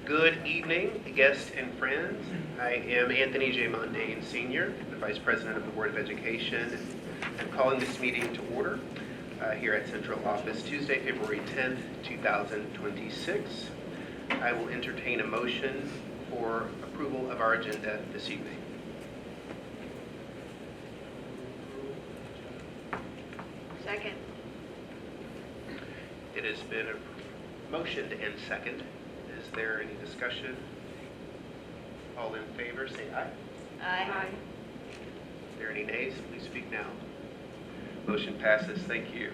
Good evening, guests and friends. I am Anthony J. Mondane, Sr., the Vice President of the Board of Education. I'm calling this meeting to order here at Central Office Tuesday, February 10th, 2026. I will entertain a motion for approval of our agenda this evening. Second. It has been motioned and second. Is there any discussion? All in favor, say aye. Aye. Is there any nays? Please speak now. Motion passes. Thank you.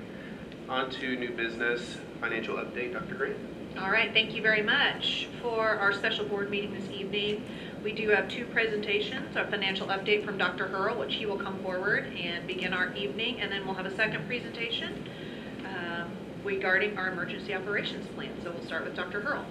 On to new business, financial update. Dr. Grant. All right, thank you very much. For our special board meeting this evening, we do have two presentations, our financial update from Dr. Hurl, which he will come forward and begin our evening, and then we'll have a second presentation regarding our emergency operations plan. So we'll start with Dr. Hurl.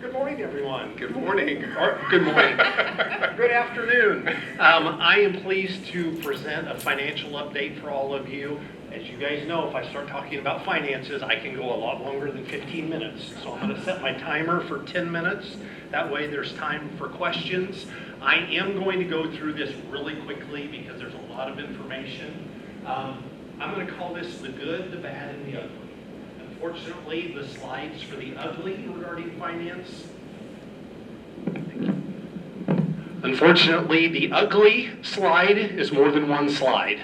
Good morning, everyone. Good morning. Or, good morning. Good afternoon. I am pleased to present a financial update for all of you. As you guys know, if I start talking about finances, I can go a lot longer than 15 minutes. So I'm going to set my timer for 10 minutes. That way there's time for questions. I am going to go through this really quickly because there's a lot of information. I'm going to call this the good, the bad, and the ugly. Unfortunately, the slides for the ugly regarding finance. Unfortunately, the ugly slide is more than one slide.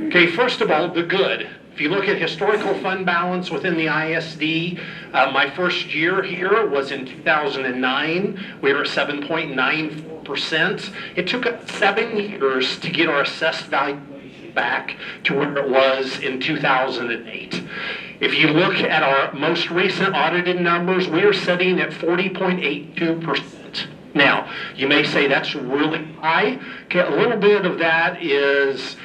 Okay, first of all, the good. If you look at historical fund balance within the ISD, my first year here was in 2009. We were at 7.94%. It took us 7 years to get our assessed valuation back to where it was in 2008. If you look at our most recent audited numbers, we are sitting at 40.82%. Now, you may say that's really high. Okay, a little bit of that is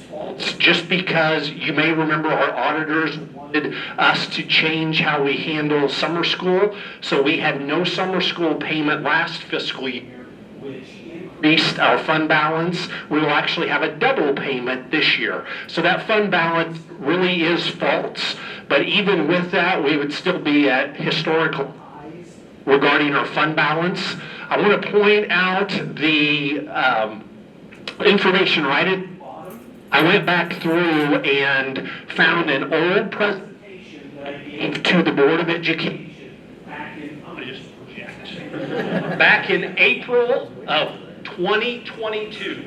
false, just because you may remember our auditors wanted us to change how we handle summer school. So we had no summer school payment last fiscal year, which increased our fund balance. We will actually have a double payment this year. So that fund balance really is false. But even with that, we would still be at historical highs regarding our fund balance. I want to point out the information right at the bottom. I went back through and found an old presentation that I gave to the Board of Education back in, I'm going to just project, back in April of 2022.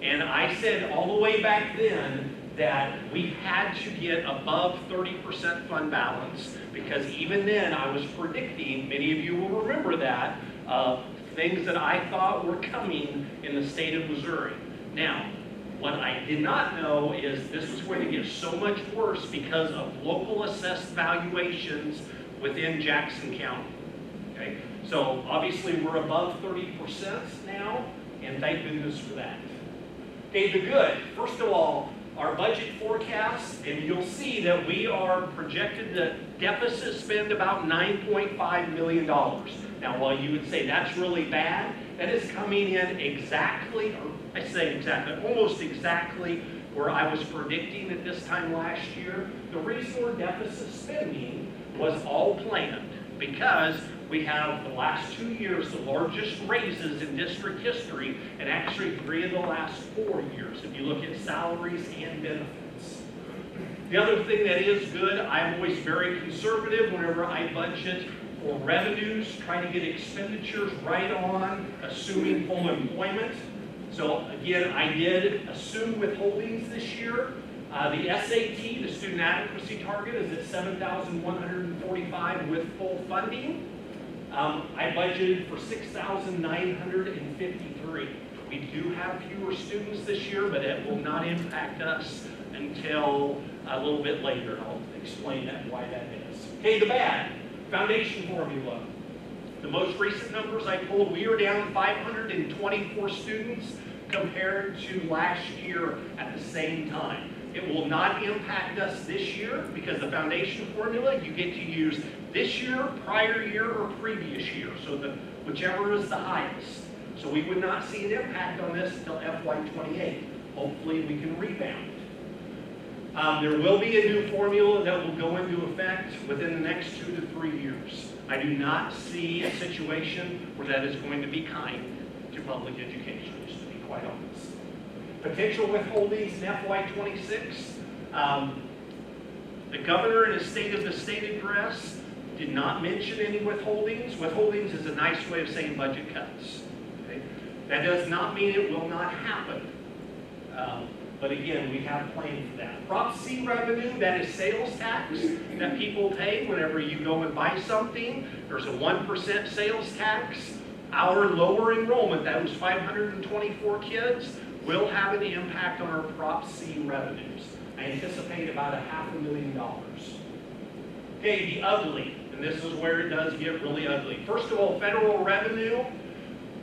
And I said all the way back then that we had to get above 30% fund balance, because even then I was predicting, many of you will remember that, things that I thought were coming in the state of Missouri. Now, what I did not know is this was going to get so much worse because of local assessed valuations within Jackson County. Okay, so obviously we're above 30% now, and thank goodness for that. Okay, the good. First of all, our budget forecast, and you'll see that we are projected to deficit spend about $9.5 million. Now, while you would say that's really bad, that is coming in exactly, or I say exactly, almost exactly where I was predicting at this time last year. The reason we're deficit spending was all planned because we have the last 2 years the largest raises in district history, and actually 3 of the last 4 years, if you look at salaries and benefits. The other thing that is good, I'm always very conservative whenever I budget for revenues, trying to get expenditures right on, assuming full employment. So again, I did assume withholdings this year. The SAT, the student adequacy target, is at 7,145 with full funding. I budgeted for 6,953. We do have fewer students this year, but it will not impact us until a little bit later. I'll explain that, why that is. Okay, the bad. Foundation formula. The most recent numbers I pulled, we are down 524 students compared to last year at the same time. It will not impact us this year because the foundation formula, you get to use this year, prior year, or previous year. So whichever is the highest. So we would not see an impact on this until FY28. Hopefully we can rebound. There will be a new formula that will go into effect within the next 2 to 3 years. I do not see a situation where that is going to be kind to public education, just to be quite honest. Potential withholdings in FY26. The governor in his State of the State address did not mention any withholdings. Withholdings is a nice way of saying budget cuts. Okay? That does not mean it will not happen. But again, we have planned for that. Prop C revenue, that is sales tax that people pay whenever you go and buy something. There's a 1% sales tax. Our lower enrollment, that was 524 kids, will have an impact on our Prop C revenues. I anticipate about $500,000. Okay, the ugly, and this is where it does get really ugly. First of all, federal revenue.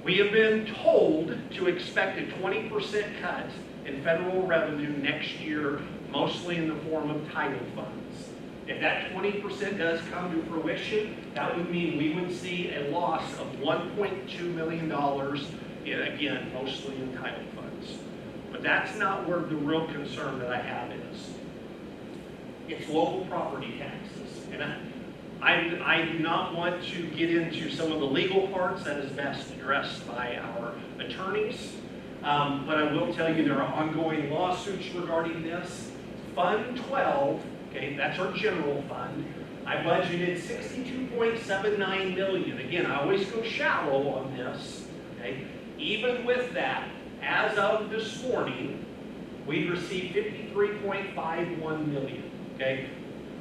We have been told to expect a 20% cut in federal revenue next year, mostly in the form of title funds. If that 20% does come to fruition, that would mean we would see a loss of $1.2 million, again, mostly in title funds. But that's not where the real concern that I have is. It's local property taxes. And I do not want to get into some of the legal parts. That is best addressed by our attorneys. But I will tell you there are ongoing lawsuits regarding this. Fund 12, okay, that's our general fund. I budgeted $62.79 million. Again, I always go shallow on this. Okay? Even with that, as of this morning, we received $53.51 million. Okay?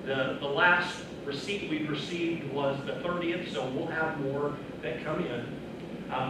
The last receipt we received was the 30th, so we'll have more that come in.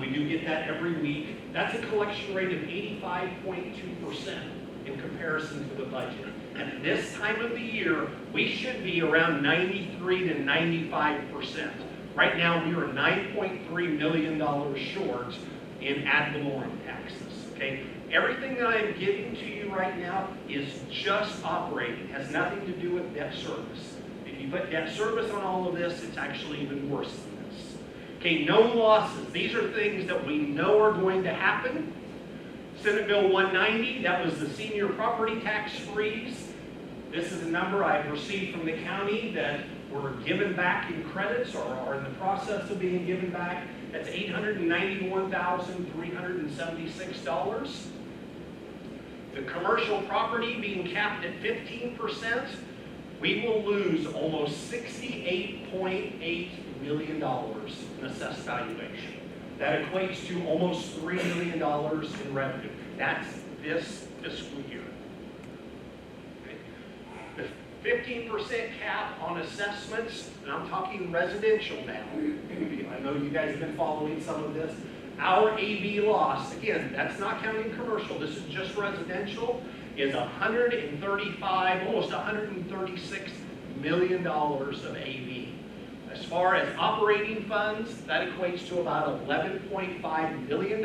We do get that every week. That's a collection rate of 85.2% in comparison to the budget. At this time of the year, we should be around 93 to 95%. Right now, we are $9.3 million short in ad valorem taxes. Okay? Everything that I'm giving to you right now is just operating. It has nothing to do with debt service. If you put debt service on all of this, it's actually even worse than this. Okay, known losses. These are things that we know are going to happen. Senate Bill 190, that was the senior property tax freeze. This is a number I've received from the county that were given back in credits or are in the process of being given back. That's $891,376. The commercial property being capped at 15%, we will lose almost $68.8 million in assessed valuation. That equates to almost $3 million in revenue. That's this fiscal year. Okay. The 15% cap on assessments, and I'm talking residential now. I know you guys have been following some of this. Our AV loss, again, that's not counting commercial, this is just residential, is $135, almost $136 million of AV. As far as operating funds, that equates to about $11.5 million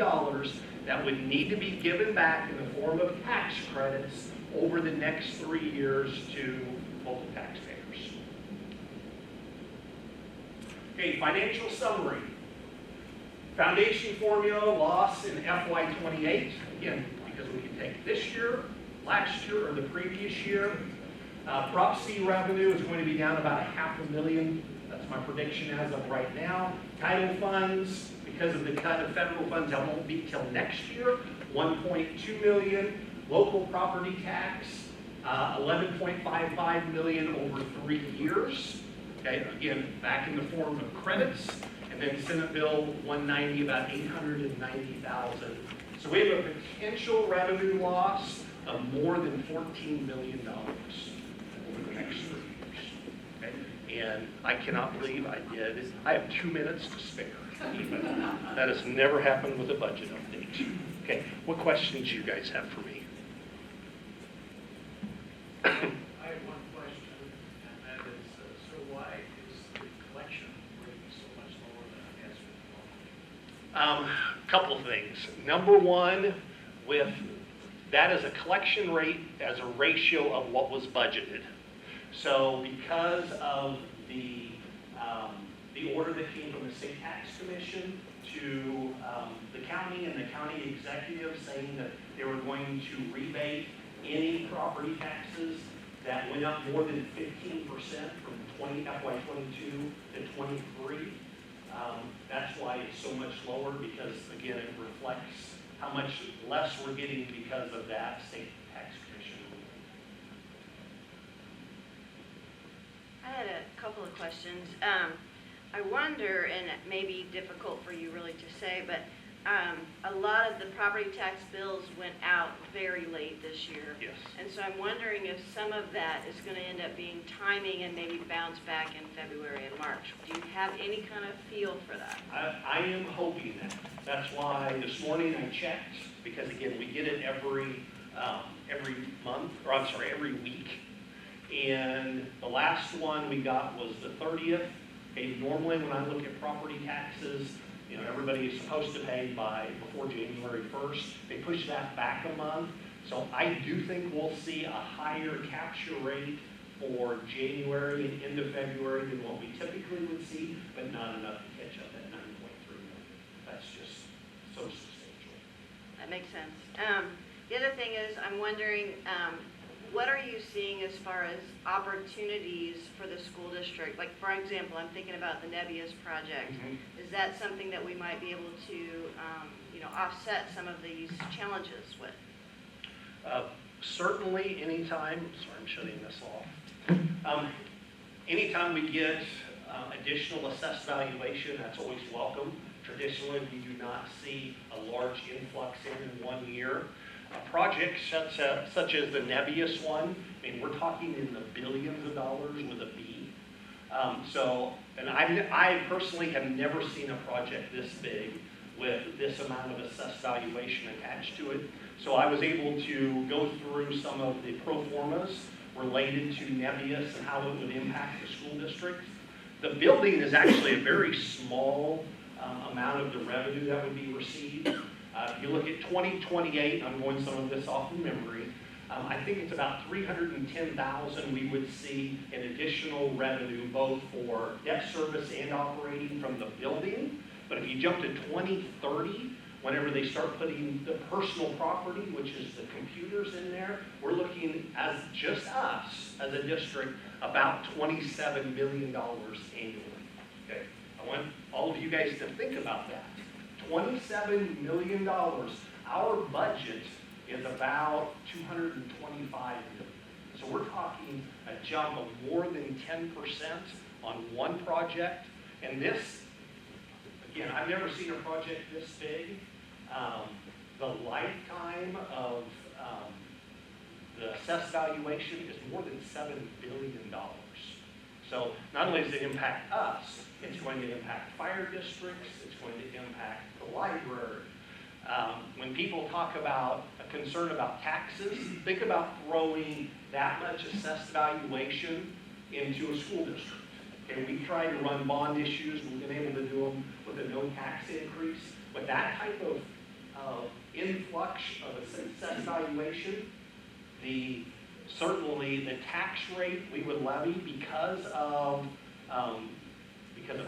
that would need to be given back in the form of tax credits over the next 3 years to local taxpayers. Okay, financial summary. Foundation formula loss in FY28, again, because we can take this year, last year, or the previous year. Prop C revenue is going to be down about $500,000. That's my prediction as of right now. Title funds, because of the cut of federal funds, that won't be till next year, $1.2 million. Local property tax, $11.55 million over 3 years. Okay, again, back in the form of credits. And then Senate Bill 190, about $890,000. So we have a potential revenue loss of more than $14 million over the next 3 years. Okay? And I cannot believe I did. I have 2 minutes to spare. That has never happened with a budget update. Okay, what questions do you guys have for me? I have one question, and that is, so why is the collection rate so much lower than it has been? Couple of things. Number one, with that is a collection rate as a ratio of what was budgeted. So because of the order that came from the State Tax Commission to the county and the county executive saying that they were going to rebate any property taxes that went up more than 15% from FY '22 to '23. That's why it's so much lower, because again, it reflects how much less we're getting because of that state tax commission. I had a couple of questions. I wonder, and it may be difficult for you really to say, but a lot of the property tax bills went out very late this year. Yes. And so I'm wondering if some of that is going to end up being timing and maybe bounce back in February and March. Do you have any kind of feel for that? I am hoping that. That's why this morning I checked, because again, we get it every month, or I'm sorry, every week. And the last one we got was the 30th. Okay, normally when I look at property taxes, you know, everybody is supposed to pay before January 1st. They push that back a month. So I do think we'll see a higher capture rate for January and into February than what we typically would see, but not enough to catch up at 9.3 million. That's just so substantial. That makes sense. The other thing is, I'm wondering, what are you seeing as far as opportunities for the school district? Like, for example, I'm thinking about the Nebius project. Is that something that we might be able to, offset some of these challenges with? Certainly, anytime, sorry, I'm shutting this off. Anytime we get additional assessed valuation, that's always welcome. Traditionally, we do not see a large influx in 1 year. Projects such as the Nebius one, I mean, we're talking in the billions of dollars with a B. And I personally have never seen a project this big with this amount of assessed valuation attached to it. So I was able to go through some of the pro formas related to Nebius and how it would impact the school district. The building is actually a very small amount of the revenue that would be received. If you look at 2028, I'm going some of this off of memory, I think it's about $310,000 we would see in additional revenue, both for debt service and operating from the building. But if you jump to 2030, whenever they start putting the personal property, which is the computers in there, we're looking, as just us as a district, about $27 million annually. Okay, I want all of you guys to think about that. $27 million. Our budget is about $225 million. So we're talking a jump of more than 10% on one project. And this, again, I've never seen a project this big. The lifetime of the assessed valuation is more than $7 billion. So not only does it impact us, it's going to impact fire districts, it's going to impact the library. When people talk about a concern about taxes, think about throwing that much assessed valuation into a school district. Okay, we try to run bond issues, we've been able to do them with a no tax increase. With that type of influx of assessed valuation, certainly the tax rate we would levy because of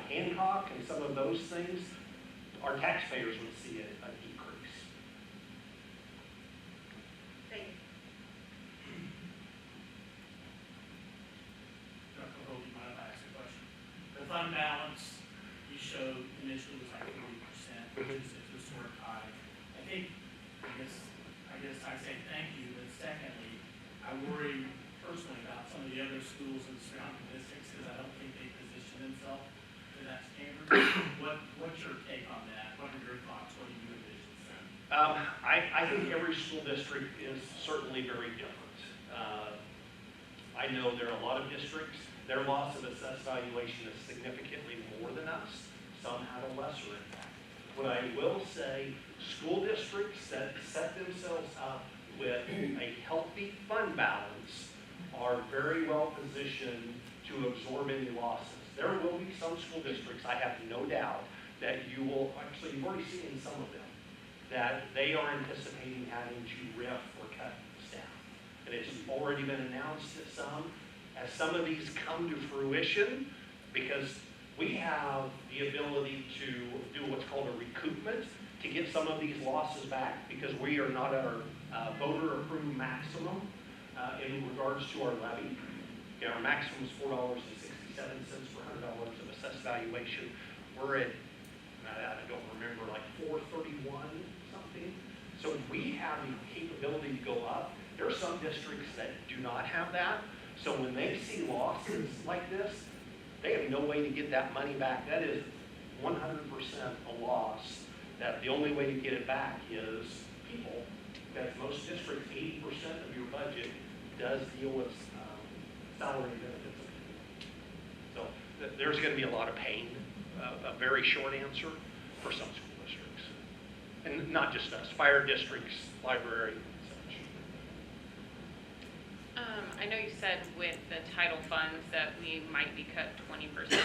Hancock and some of those things, our taxpayers would see a decrease. Thank you. Dr. Holt, you might ask a question. The fund balance you showed initially was like 40%, which is historic high. I guess I say thank you, but secondly, I worry personally about some of the other schools in the surrounding districts because I don't think they position themselves to that standard. What's your take on that? What are your thoughts? What do you envision? I think every school district is certainly very different. I know there are a lot of districts, their loss of assessed valuation is significantly more than us. Some have a lesser impact. What I will say, school districts that set themselves up with a healthy fund balance are very well positioned to absorb any losses. There will be some school districts, I have no doubt, that you've already seen some of them, that they are anticipating having to RIF or cut staff. And it's already been announced that as some of these come to fruition, because we have the ability to do what's called a recoupment to get some of these losses back because we are not at our voter approved maximum. In regards to our levy, our maximum is $4.67 per $100 of assessed valuation. We're at, I don't remember, like 431 something. So we have the capability to go up. There are some districts that do not have that. So when they see losses like this, they have no way to get that money back. That is 100% a loss. That the only way to get it back is people. Because most districts, 80% of your budget does deal with salary benefits. So there's going to be a lot of pain. A very short answer for some school districts. And not just us, fire districts, library, and such. I know you said with the title funds that we might be cut 20%.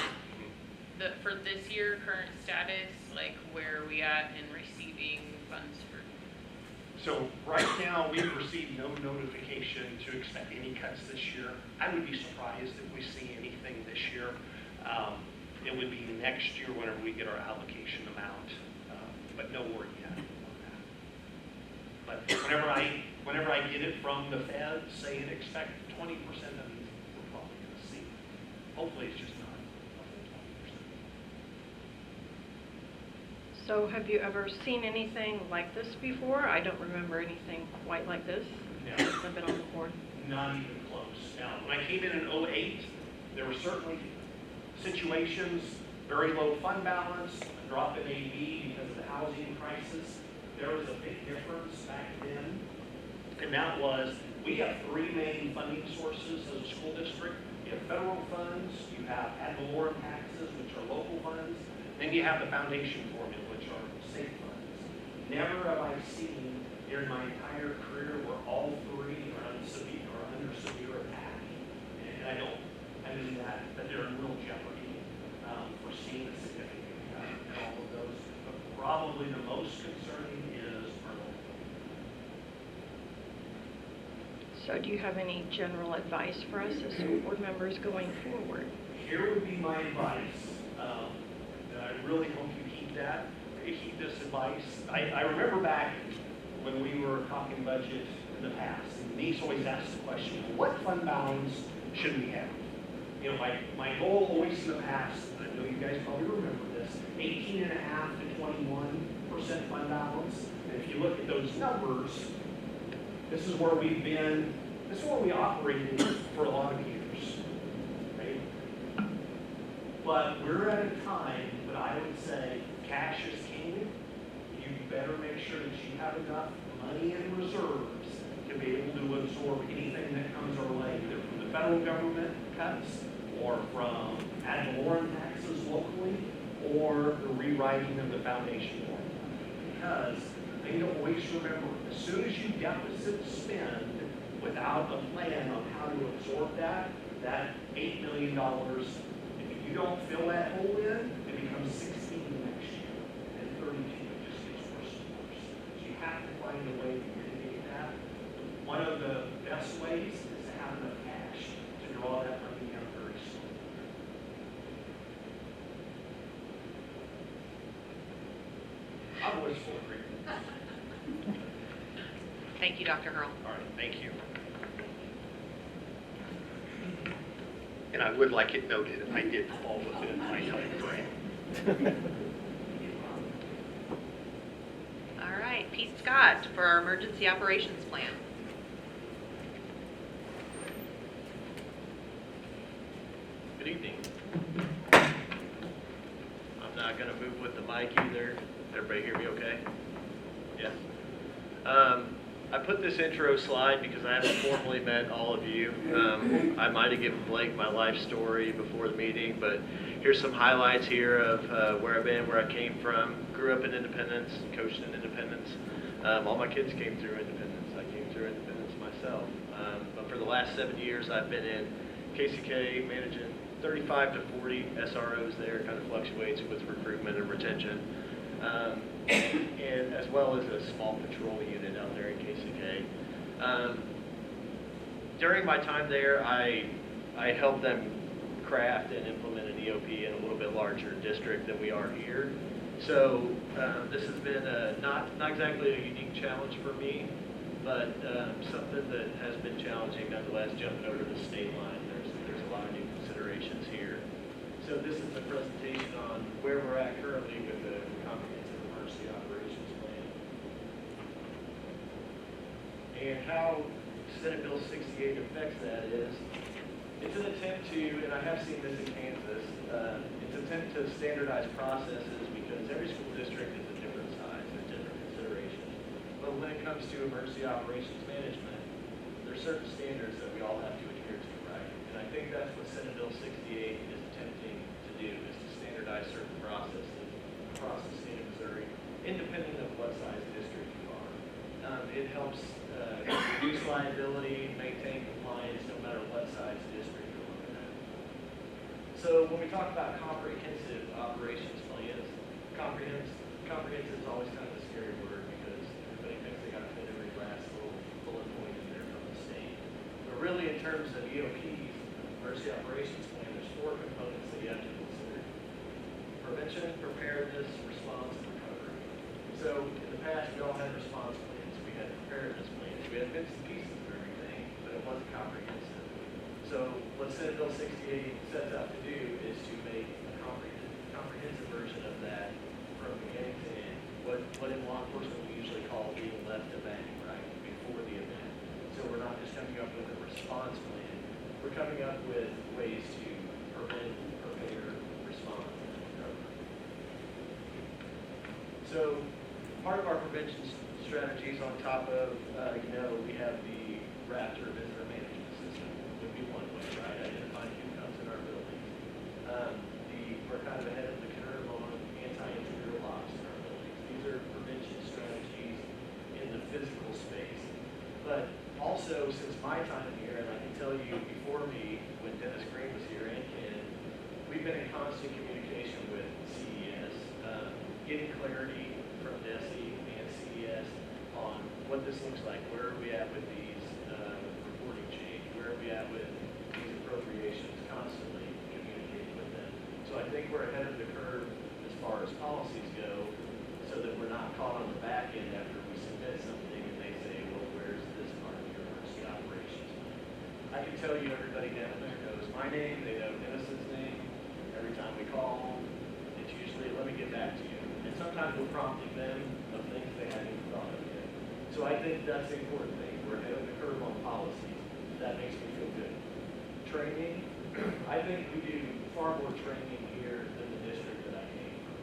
For this year, current status, like where are we at in receiving funds for? So right now, we've received no notification to expect any cuts this year. I would be surprised if we see anything this year. It would be next year whenever we get our allocation amount, but no word yet on that. But whenever I get it from the Fed saying expect 20%, of it, we're probably going to see. Hopefully, it's just not a full 20%. So have you ever seen anything like this before? I don't remember anything quite like this. No. Since I've been on the board. Not even close. Now, when I came in 2008, there were certainly situations, very low fund balance, a drop in AB because of the housing crisis. There was a big difference back then. And that was, we have three main funding sources as a school district. You have federal funds, you have ad valorem taxes, which are local funds, then you have the foundation formula, which are state funds. Never have I seen during my entire career where all three are under severe attack. And I mean that they're in real jeopardy for seeing a significant cut in all of those. But probably the most concerning is our local. So do you have any general advice for us as school board members going forward? Here would be my advice, and I really hope you keep this advice. I remember back when we were talking budget in the past, and Denise always asked the question, what fund balance should we have? You know, my goal always in the past, and I know you guys probably remember this, 18.5% to 21% fund balance. And if you look at those numbers, this is where we've been, this is where we operated for a lot of years, right? But we're at a time that I would say cash is king. You better make sure that you have enough money in reserves to be able to absorb anything that comes our way, either from the federal government cuts or from ad valorem taxes locally or the rewriting of the foundation formula. Because they don't always remember, as soon as you deficit spend without a plan on how to absorb that $8 million, if you don't fill that hole in, it becomes 16 next year, and 32, it just gets worse and worse. So you have to find a way to mitigate that. One of the best ways is to have enough cash to draw that money down very slowly. I'm always full of agreement. Thank you, Dr. Hurl. All right, thank you. And I would like it noted, I did fall within my time frame. All right, Pete Scott for our emergency operations plan. Good evening. I'm not going to move with the mic either. Everybody hear me okay? Yes. I put this intro slide because I haven't formally met all of you. I might have given Blake my life story before the meeting, but here's some highlights here of where I've been, where I came from. Grew up in Independence, coached in Independence. All my kids came through Independence. I came through Independence myself. But for the last 7 years, I've been in KCK, managing 35 to 40 SROs there. Kind of fluctuates with recruitment and retention. And as well as a small patrol unit out there in KCK. During my time there, I helped them craft and implement an EOP in a little bit larger district than we are here. So this has been not exactly a unique challenge for me, but something that has been challenging nonetheless, jumping over the state line, there's a lot of new considerations here. So this is a presentation on where we're at currently with the comprehensive emergency operations plan. And how Senate Bill 68 affects that is, it's an attempt to, and I have seen this in Kansas, it's an attempt to standardize processes because every school district is a different size, there's different considerations. But when it comes to emergency operations management, there's certain standards that we all have to adhere to, right? And I think that's what Senate Bill 68 is attempting to do, is to standardize certain processes across the state of Missouri, independent of what size district you are. It helps reduce liability, maintain compliance, no matter what size district you're looking at. So when we talk about comprehensive operations plans, comprehensive is always kind of a scary word because everybody thinks they got to fit every last little bullet point in there from the state. But really, in terms of EOPs, emergency operations plan, there's 4 components that you have to consider: prevention, preparedness, response, and recovery. So in the past, we all had response plans, we had preparedness plans, we had bits and pieces of everything, but it wasn't comprehensive. So what Senate Bill 68 sets out to do is to make a comprehensive version of that from beginning to end. What in law enforcement we usually call being left to bang, right, before the event. So we're not just coming up with a response plan, we're coming up with ways to prevent, prepare, respond, and recover. So part of our prevention strategies on top of, we have the Raptor visitor management system would be one way, right? Identifying who comes in our buildings. We're kind of ahead of the curve on anti-intruder locks in our buildings. These are prevention strategies in the physical space. But also, since my time here, and I can tell you before me, when Dennis Green was here and Ken, we've been in constant communication with CES, getting clarity from DESE and CES on what this looks like. Where are we at with these reporting change? Where are we at with these appropriations? Constantly communicating with them. So I think we're ahead of the curve as far as policies go, so that we're not caught on the back end after we submit something and they say, well, where's this part of your emergency operations? I can tell you everybody down there knows my name, they know Dennis's name. Every time we call, it's usually, let me get back to you. And sometimes we're prompting them of things they hadn't even thought of yet. So I think that's the important thing. We're ahead of the curve on policies. That makes me feel good. Training, I think we do far more training here than the district that I came from.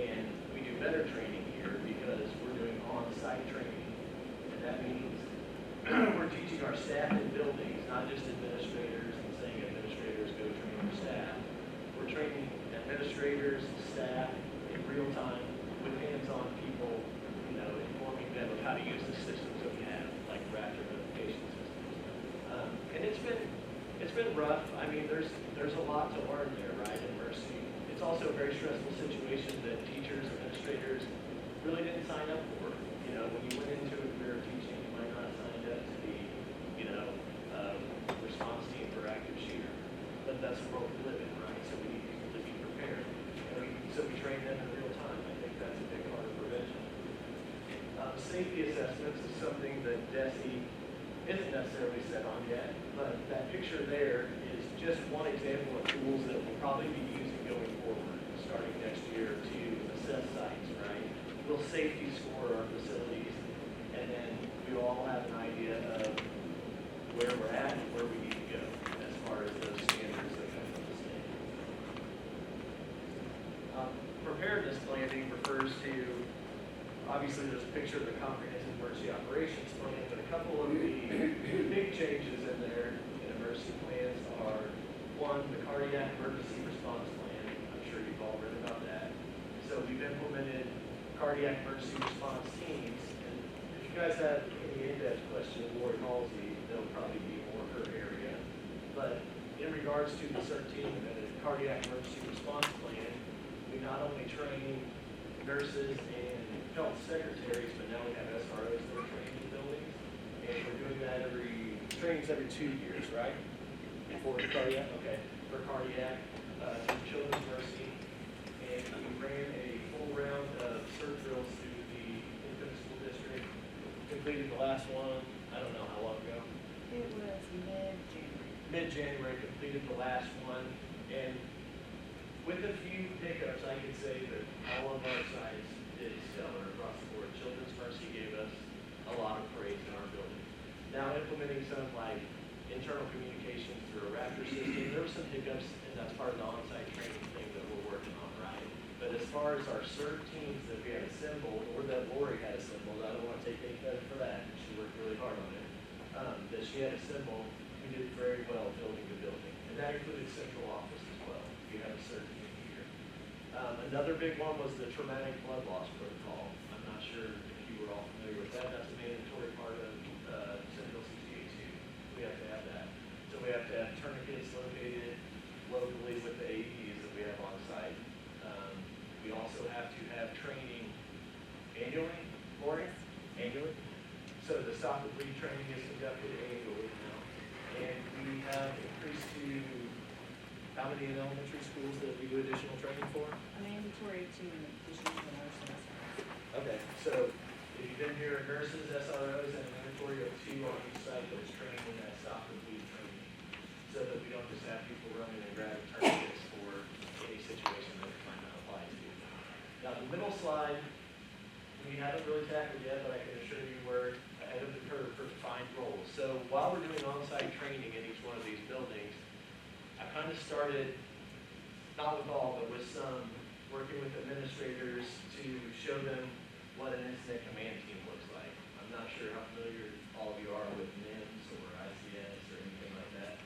And we do better training here because we're doing on-site training. And that means we're teaching our staff in buildings, not just administrators, and saying administrators go train your staff. We're training administrators, staff in real time with hands-on people, informing them of how to use the systems that we have, like Raptor notification systems. And it's been rough. I mean, there's a lot to learn there, right, in Mercy. It's also a very stressful situation that teachers, administrators really didn't sign up for. When you went into a career of teaching, you might not have signed up to be, response team for active shooter. But that's the world we live in, right? So we need people to be prepared. So we train them in real time. I think that's a big part of prevention. Safety assessments is something that DESE isn't necessarily set on yet, but that picture there is just one example of tools that we'll probably be using going forward, starting next year to assess sites, right? We'll safety score our facilities, and then we all have an idea of where we're at and where we need to go as far as those standards that come from the state. Preparedness planning refers to, obviously there's a picture of the comprehensive emergency operations plan, but a couple of the big changes in there in emergency plans are, one, the cardiac emergency response plan. I'm sure you've all read about that. So we've implemented cardiac emergency response teams, and if you guys have any in-depth questions of Lori Halsey, they'll probably be more her area. But in regards to the CERT team and the cardiac emergency response plan, we not only train nurses and health secretaries, but now we have SROs that are trained in buildings, and we're doing that trainings every 2 years, right? For cardiac, okay, for cardiac, children's mercy, and we ran a full round of CERT drills through the Independent School District, completed completed the last one, I don't know how long ago. It was mid-January. Mid-January, completed the last one, and with a few hiccups, I can say that all of our sites did stellar across the board. Children's Mercy gave us a lot of praise in our building. Now implementing some like internal communications through a Raptor system, there were some hiccups, and that's part of the on-site training thing that we're working on, right? But as far as our CERT teams that we had assembled, or that Lori had assembled, I don't want to take any credit for that, she worked really hard on it, that she had assembled, we did very well building the building. And that included central office as well. We had a CERT team here. Another big one was the traumatic blood loss protocol. I'm not sure if you were all familiar with that. That's a mandatory part of Central 68-2. We have to have that. So we have to have tourniquets located locally with the AEDs that we have on site. We also have to have training annually, Lori? Annually? So the stop and bleed training is conducted annually now. And we have increased to how many in elementary schools that we do additional training for? Mandatory to additional nurses. Okay, so if you've been here, nurses, SROs, and a mandatory of 2 on each site that is trained in that stop and bleed training. So that we don't just have people running and grabbing tourniquets for any situation that it might not apply to. Now, the middle slide, we haven't really tackled yet, but I can assure you we're ahead of the curve for defined roles. So while we're doing on-site training in each one of these buildings, I kind of started, not with all, but with some, working with administrators to show them what an incident command team looks like. I'm not sure how familiar all of you are with NIMS or ICS or anything like that.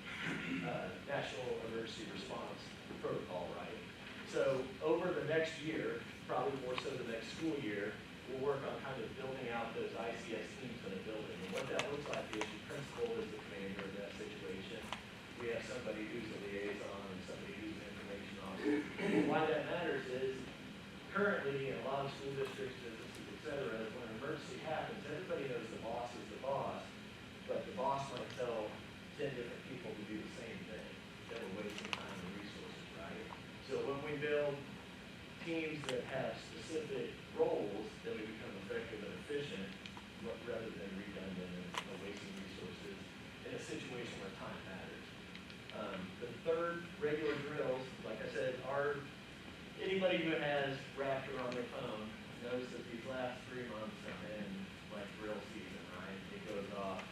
National Emergency Response Protocol, right? So over the next year, probably more so the next school year, we'll work on kind of building out those ICS teams in a building. And what that looks like is your principal is the commander of that situation. We have somebody who's a liaison and somebody who's an information officer. And why that matters is currently in a lot of school districts, businesses, et cetera, when an emergency happens, everybody knows the boss is the boss, but the boss might tell 10 different people to do the same thing. That we're wasting time and resources, right? So when we build teams that have specific roles, then we become effective and efficient rather than redundant and wasting resources in a situation where time matters. The third, regular drills, like I said, are anybody who has Raptor on their phone knows that these last 3 months have been like drill season, right? It goes off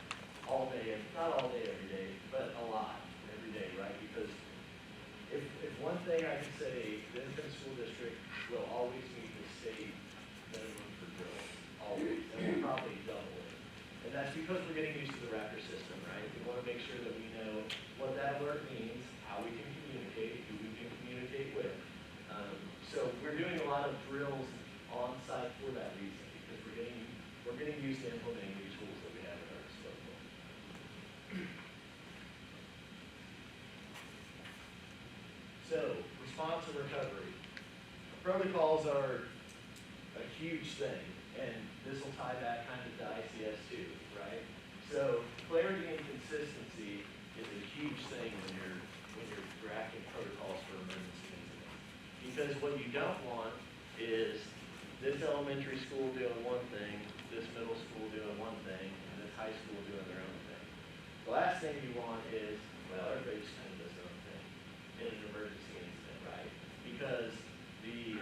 all day, not all day every day, but a lot every day, right? Because if one thing I can say, the Independent School District will always meet the state minimum for drills, always, and we'll probably double it. And that's because we're getting used to the Raptor system, right? We want to make sure that we know what that alert means, how we can communicate, who we can communicate with. So we're doing a lot of drills on site for that reason, because we're getting used to implementing these tools that we have at our disposal. So, response and recovery. Protocols are a huge thing, and this will tie back kind of to ICS too, right? So, clarity and consistency is a huge thing when you're drafting protocols for emergency incidents. Because what you don't want is this elementary school doing one thing, this middle school doing one thing, and this high school doing their own thing. The last thing you want is, well, everybody just kind of does their own thing in an emergency incident, right? Because the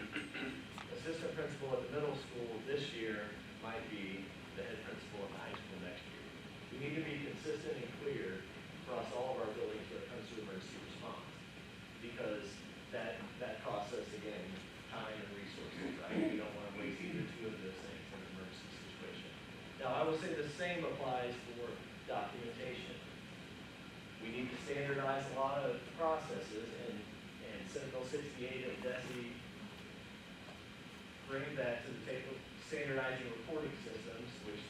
assistant principal at the middle school this year might be the head principal at the high school next year. We need to be consistent and clear across all of our buildings when it comes to emergency response, because that costs us, again, time and resources, right? We don't want to waste either two of those things in an emergency situation. Now, I will say the same applies for documentation. We need to standardize a lot of processes, and Sentinel 68 and DESI bring that to the table, standardizing reporting systems, which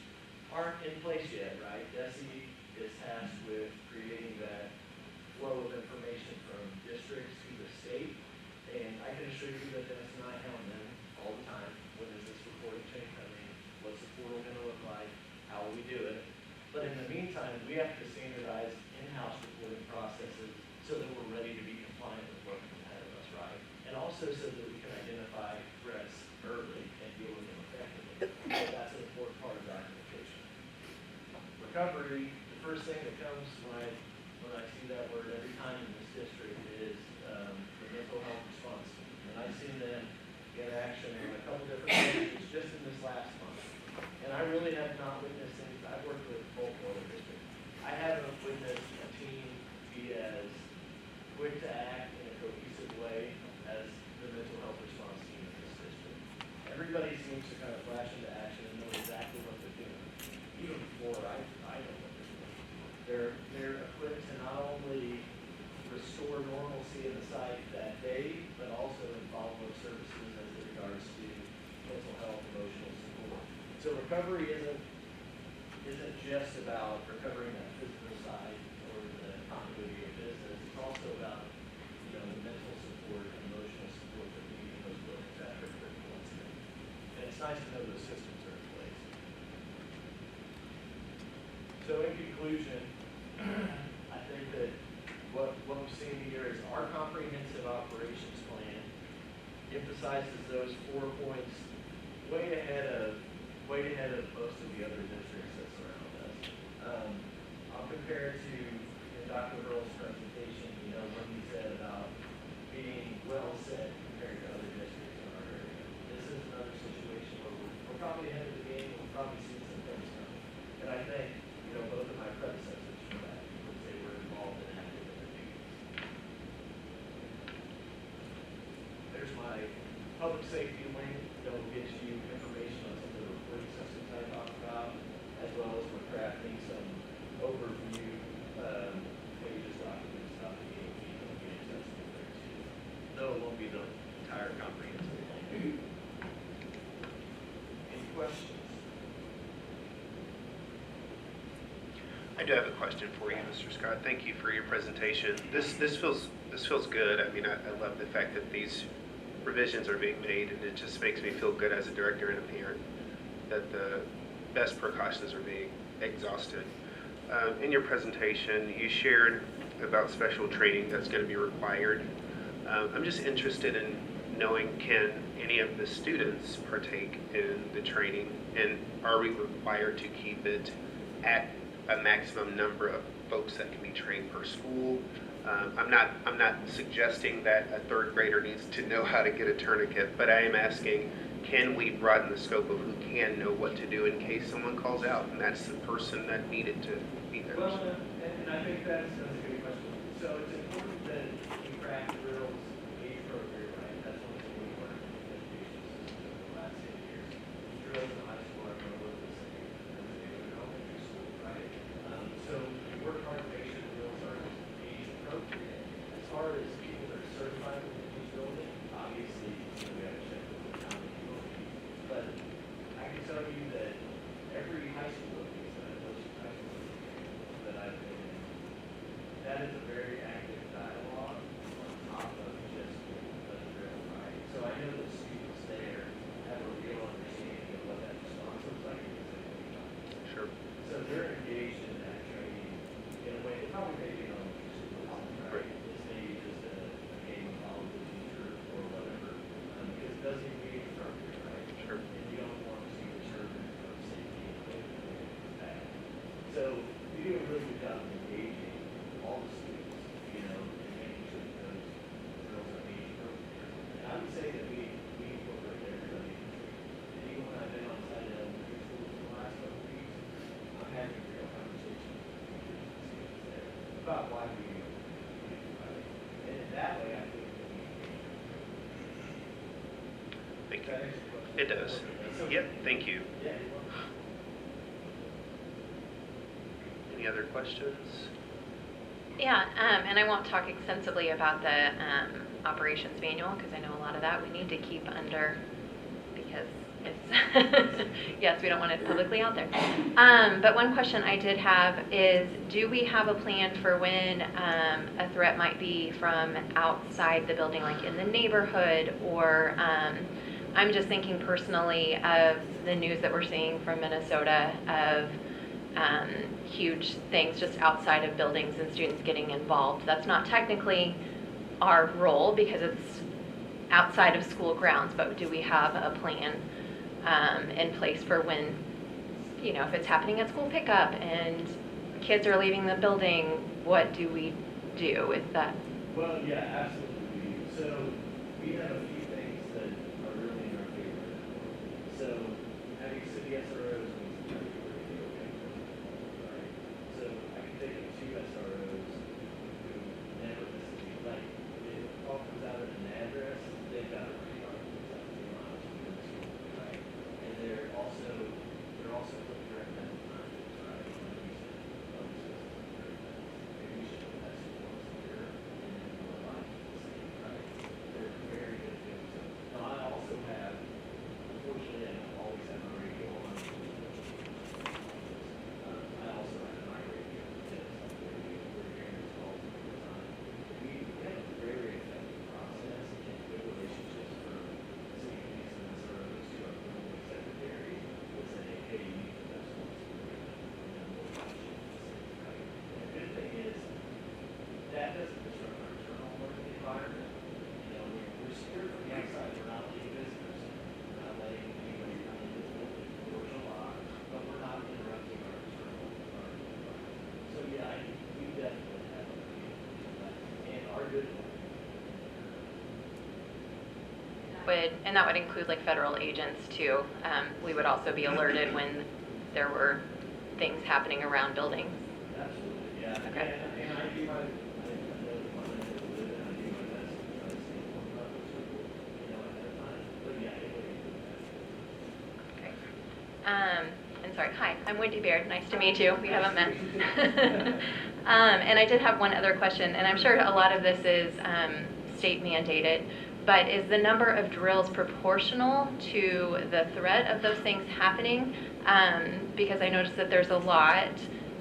aren't in place yet, right? DESI is tasked with creating that flow of information from districts to the state, and I can assure you that Dennis and I hound them all the time. When is this reporting chain coming? What's the portal going to look like? How will we do it? But in the meantime, we have to standardize in-house reporting processes so that we're ready to be compliant with what's ahead of us, right? And also so that we can identify threats early and deal with them effectively. So that's an important part of documentation. recovery, the first thing that comes when I see that word every time in this district is the mental health response team. And I've seen them get action on a couple different issues just in this last month. And I really have not witnessed any, I've worked with both water districts. I haven't witnessed a team be as quick to act in a cohesive way as the mental health response team in this district. Everybody seems to kind of flash into action and know exactly what they're doing, even before I know what they're doing. They're equipped to not only restore normalcy in the site that day, but also in follow-up services as it regards to mental health, emotional support. So recovery isn't just about recovering that physical side or the continuity of business. It's also about, the mental support and emotional support that we need in those buildings after a critical incident. And it's nice to know those systems are in place. So in conclusion, I think that what we've seen here is our comprehensive operations plan emphasizes those 4 points way ahead of most of the other districts that surround us. I'll compare it to Dr. Earl's presentation, what he said about being well set compared to other districts in our area. This is another situation where we're probably ahead of the game, we'll probably see some things coming. And I think, both of my predecessors for that, because they were involved and active in the meetings. There's my public safety link that will get you information on some of the reporting systems I talked about, as well as we're crafting some overview pages, documents about the EAP that will be accessible there too. Though it won't be the entire comprehensive plan. Any questions? I do have a question for you, Mr. Scott. Thank you for your presentation. This feels good. I mean, I love the fact that these revisions are being made, and it just makes me feel good as a director and a parent that the best precautions are being exhausted. In your presentation, you shared about special training that's going to be required. I'm just interested in knowing, can any of the students partake in the training, and are we required to keep it at a maximum number of folks that can be trained per school? I'm not suggesting that a third grader needs to know how to get a tourniquet, but I am asking, can we broaden the scope of who can know what to do in case someone calls out and that's the person that needed to be there? Well, and I think that's a good question. So it's important that you craft drills age appropriate, right? That's one thing we've learned from the education system over the last 10 years. Drills in high school are going to look the same as they do in elementary school, right? So we work hard to make sure the drills are age appropriate. As far as people that are certified within each building, obviously, we have to check with the county building. But I can tell you that every high school building, that I've been in, that is a very active dialogue on top of just the drill, right? So I know that students there have a real understanding of what that response looks like because they've been done. Sure. So they're engaged in that training in a way that probably maybe in elementary school, right? It's maybe just a game of follow the teacher or whatever, because it does engage appropriate, right? Sure. And you don't want to see the children from safety and bad. So we do a really good job of engaging all the students, and making sure that those drills are being appropriate. And I would say that we incorporate everybody in the training. And even when I've been on site at elementary schools in the last couple of weeks, I'm having real conversations with teachers and students there about why we do it, right? And in that way, I think that we engage. Thank Does that you. answer your question? It does. Okay. Yep, thank you. Yeah, you're welcome. Any other questions? Yeah, and I won't talk extensively about the operations manual because I know a lot of that we need to keep under because it's, yes, we don't want it publicly out there. But one question I did have is, do we have a plan for when a threat might be from outside the building, like in the neighborhood, or I'm just thinking personally of the news that we're seeing from Minnesota of huge things just outside of buildings and students getting involved. That's not technically our role because it's outside of school grounds, but do we have a plan in place for when, you know, if it's happening at school pickup and kids are leaving the building, what do we do with that? Well, yeah, absolutely. So we have a few things that are really in our favor. So having city SROs means that we're okay. Right? So I can think of 2 SROs who never miss a beat. Like, if a call comes out at an address, they've got a radar that's out 2 miles from the school, right? And they're also put direct medical times, right? Like you said, public systems, direct medical. Maybe we should put that once a year and then go live the same, right? They're very good at doing so. Now, I also have, unfortunately, I don't always have my radio on. I also have my radio, yes, we're hearing these calls all the time. We have a very effective process and good relationships from city police and SROs to our building secretaries will say, hey, you need to do this once a week, and then we'll watch it, right? And the good thing is, that doesn't disrupt our internal learning environment. You know, we're secure from the outside, we're not letting visitors in, we're not letting anybody come into the building, doors are locked, but we're not interrupting our internal learning environment. So yeah, we definitely have a view to that, and our good. And that would include like federal agents too. We would also be alerted when there were things happening around buildings. Absolutely, yeah. Okay. And I do my, I know the one I live in, I do my best to try to stay informed about those people, you know, ahead of time. But yeah, it would include that. Okay. And sorry, hi, I'm Wendy Baird. Nice to meet you. We haven't met. And I did have one other question, and I'm sure a lot of this is state mandated, but is the number of drills proportional to the threat of those things happening? Because I noticed that there's a lot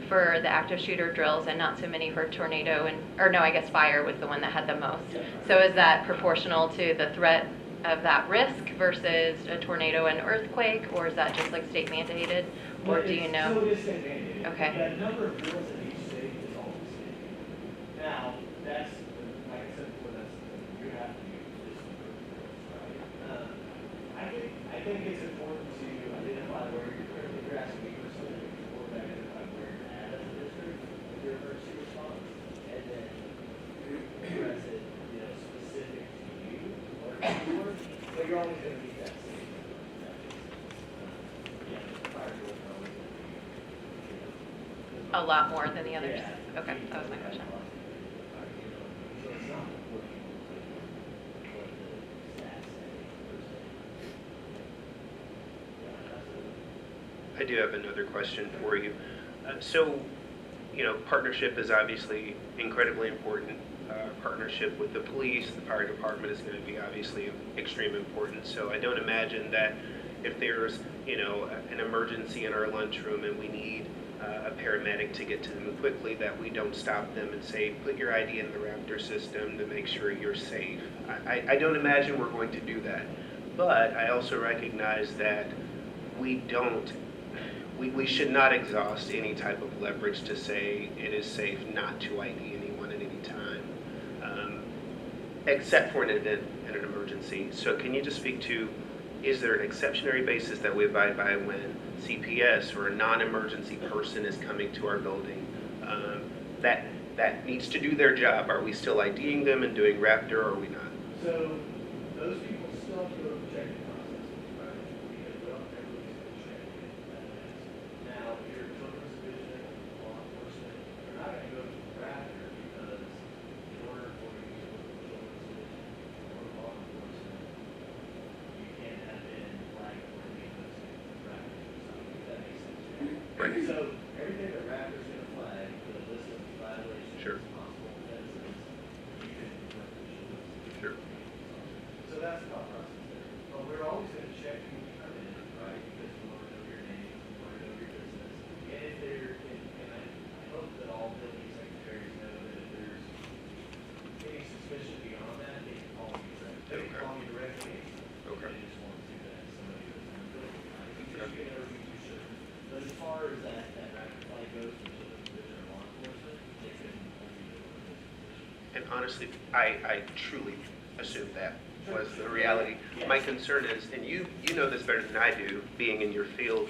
for the active shooter drills and not so many for tornado or no, I guess fire was the one that had the most. So is that proportional to the threat of that risk versus a tornado and earthquake, or is that just like state mandated, or do you know? So it is state mandated. Okay. The number of drills in each state is always state mandated. Now, that's, like I said before, that's, you have to do this number of drills, right? I think it's important to identify where you're asking me personally, it's important to identify where you're at as a district with your emergency response, and then address it, you know, specific to you, or but you're always going to meet that same yeah, the fire drills are always going to be, you know, A lot more than the others? yeah. Okay, that was my question. So it's not proportional to what the stats say, per se. Yeah, absolutely. I do have another question for you. So, you know, partnership is obviously incredibly important. Partnership with the police, the fire department is going to be obviously of extreme importance. So I don't imagine that if there's, you know, an emergency in our lunchroom and we need a paramedic to get to them quickly, that we don't stop them and say, put your ID in the Raptor system to make sure you're safe. I don't imagine we're going to do that. But I also recognize that we should not exhaust any type of leverage to say it is safe not to ID anyone at any time, except for an event and an emergency. So can you just speak to, is there an exceptionary basis that we abide by when CPS or a non-emergency person is coming to our building that needs to do their job? Are we still IDing them and doing Raptor, or are we not? So those people still have to go through the checking process, right? Because we don't ever lose the check. Now, if you're children's division, law enforcement, you're not going to go to the Raptor because in order for you to go to the children's division or law enforcement, you can't have been flagged for any of those things with Raptors or something. If that makes sense. Right. So everything that Raptor's going to flag, the list of violations, Sure. possible offenses, you can work with children's. Sure. So that's the thought process there. But we're always going to check when you come in, right? Because we want to know your name, we want to know your business. And if there, and I hope that all building secretaries know that if there's any suspicion beyond that, they can call me directly. They can Okay. call me directly. Okay. They just want to do that, somebody that's in the building, right? We never be too sure. But as far as that rapid flight goes to children's division or law enforcement, they couldn't only do it with this position. And honestly, I truly assume that. was the reality. My concern is, and you know this better than I do, being in your field,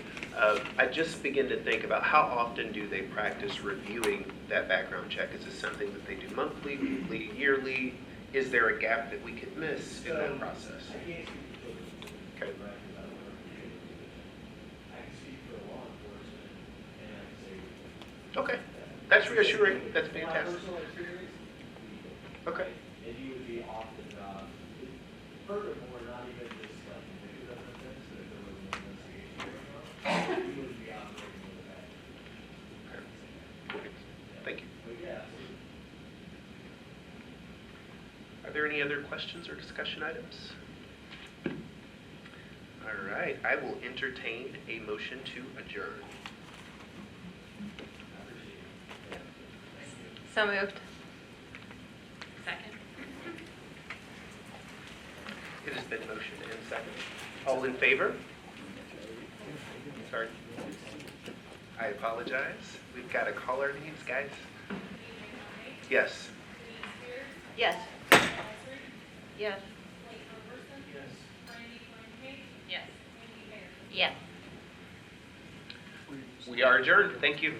I just begin to think about how often do they practice reviewing that background check? Is this something that they do monthly, weekly, yearly? Is there a gap that we could miss in that process? I can't speak for children. Okay. Right, 'cause I don't work for children. I can speak for law enforcement, and I can say. Okay, that's reassuring, that's My fantastic. personal experience, Okay. and you would be off the job. Furthermore, not even just like convicted of an offense, but if there was an investigation going on, you would be operating with a bag. Thank you. But yeah, absolutely. Are there any other questions or discussion items? All right, I will entertain a motion to adjourn. So moved. Second? It has been motioned and seconded. All in favor? Sorry. I apologize. We've got to call our names, guys. Yes. Yes. Yes. Yes. Yes. We are adjourned. Thank you.